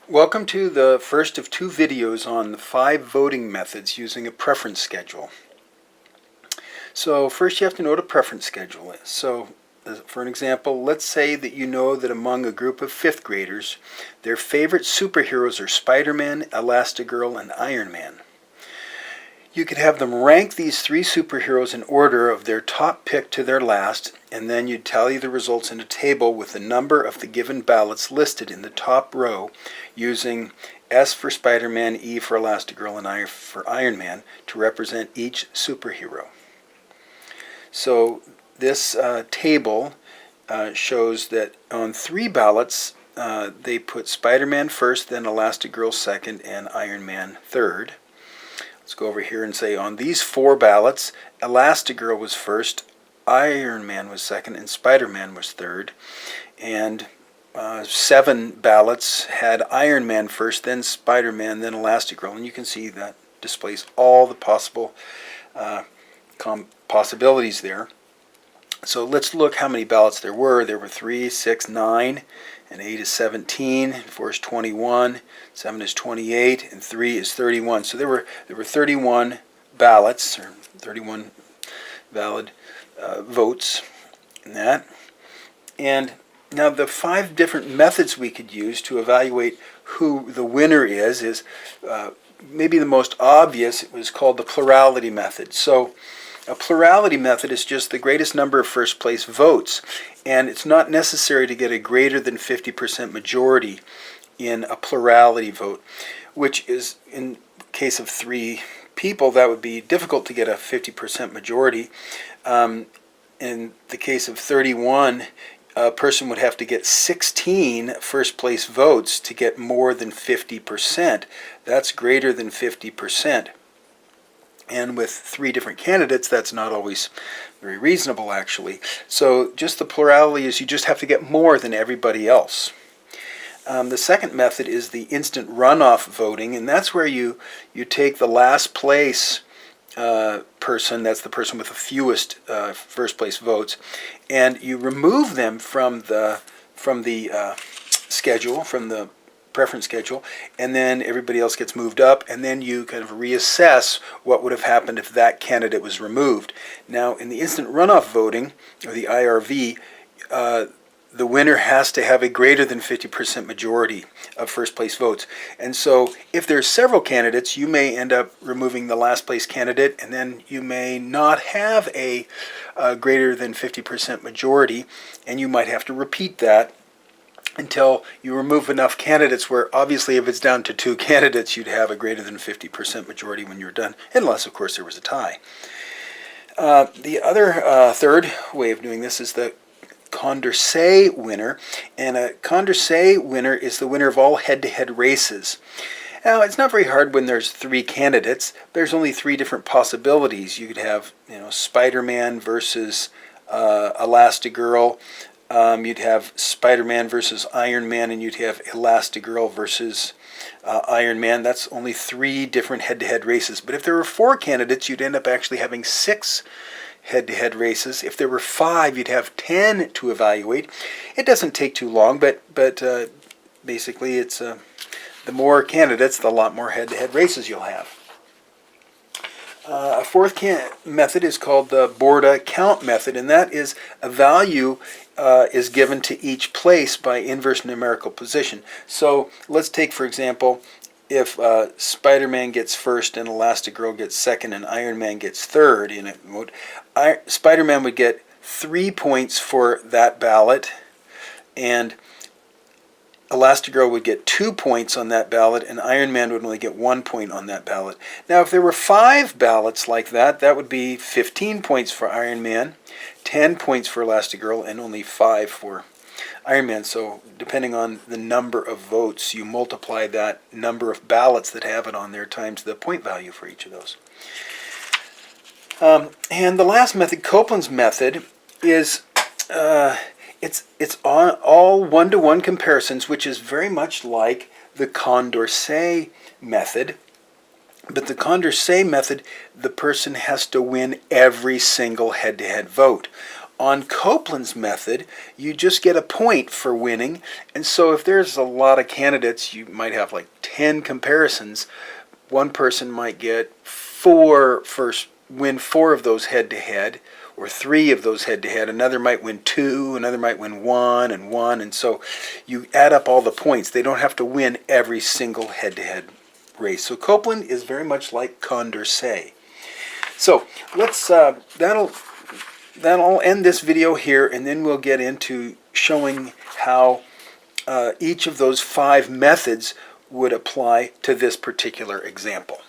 Welcome to the first of two videos on the 5 voting methods using a preference schedule. So first you have to know what a preference schedule is. So for an example, let's say that you know that among a group of 5th graders, their favorite superheroes are Spider-Man, Elastigirl, and Iron Man. You could have them rank these 3 superheroes in order of their top pick to their last, and then you'd tally the results in a table with the number of the given ballots listed in the top row using S for Spider-Man, E for Elastigirl, and I for Iron Man to represent each superhero. So this table shows that on 3 ballots they put Spider-Man first, then Elastigirl second, and Iron Man third. Let's go over here and say on these 4 ballots, Elastigirl was first, Iron Man was second, and Spider-Man was third. And 7 ballots had Iron Man first, then Spider-Man, then Elastigirl. And you can see that displays all the possible possibilities there. So let's look how many ballots there were. There were 3, 6, 9, and 8 is 17, 4 is 21, 7 is 28, and 3 is 31. So there were 31 ballots, or 31 valid votes in that. And now the 5 different methods we could use to evaluate who the winner is maybe the most obvious. It was called the plurality method. So a plurality method is just the greatest number of first place votes, and it's not necessary to get a greater than 50% majority in a plurality vote, which is, in case of 3 people, that would be difficult to get a 50% majority. In the case of 31, a person would have to get 16 first place votes to get more than 50%. That's greater than 50%. And with 3 different candidates, that's not always very reasonable, actually. So just the plurality is you just have to get more than everybody else. The second method is the instant runoff voting, and that's where you take the last place person, that's the person with the fewest first place votes, and you remove them from the schedule, from the preference schedule, and then everybody else gets moved up, and then you kind of reassess what would have happened if that candidate was removed. Now, in the instant runoff voting, or the IRV, the winner has to have a greater than 50% majority of first place votes. And so if there's several candidates, you may end up removing the last place candidate, and then you may not have a greater than 50% majority, and you might have to repeat that until you remove enough candidates where, obviously, if it's down to 2 candidates, you'd have a greater than 50% majority when you're done, unless, of course, there was a tie. The other third way of doing this is the Condorcet winner, and a Condorcet winner is the winner of all head-to-head races. Now, it's not very hard when there's 3 candidates. There's only 3 different possibilities. You could have, Spider-Man versus Elastigirl. You'd have Spider-Man versus Iron Man, and you'd have Elastigirl versus Iron Man. That's only 3 different head-to-head races. But if there were 4 candidates, you'd end up actually having 6 head-to-head races. If there were 5, you'd have 10 to evaluate. It doesn't take too long, but basically it's the more candidates, the lot more head-to-head races you'll have. A fourth method is called the Borda count method, and that is a value is given to each place by inverse numerical position. So let's take, for example, if Spider-Man gets first and Elastigirl gets second and Iron Man gets third in a vote, Spider-Man would get 3 points for that ballot, and Elastigirl would get 2 points on that ballot, and Iron Man would only get 1 point on that ballot. Now, if there were 5 ballots like that, that would be 15 points for Iron Man, 10 points for Elastigirl, and only 5 for Iron Man. So depending on the number of votes, you multiply that number of ballots that have it on there times the point value for each of those. And the last method, Copeland's method, is it's on all one-to-one comparisons, which is very much like the Condorcet method. But the Condorcet method, the person has to win every single head-to-head vote. On Copeland's method, you just get a point for winning, and so if there's a lot of candidates, you might have like 10 comparisons. One person might get win 4 of those head-to-head, or 3 of those head-to-head. Another might win 2, another might win 1 and 1, and so you add up all the points. They don't have to win every single head-to-head race. So Copeland is very much like Condorcet. So let's that'll end this video here, and then we'll get into showing how each of those 5 methods would apply to this particular example.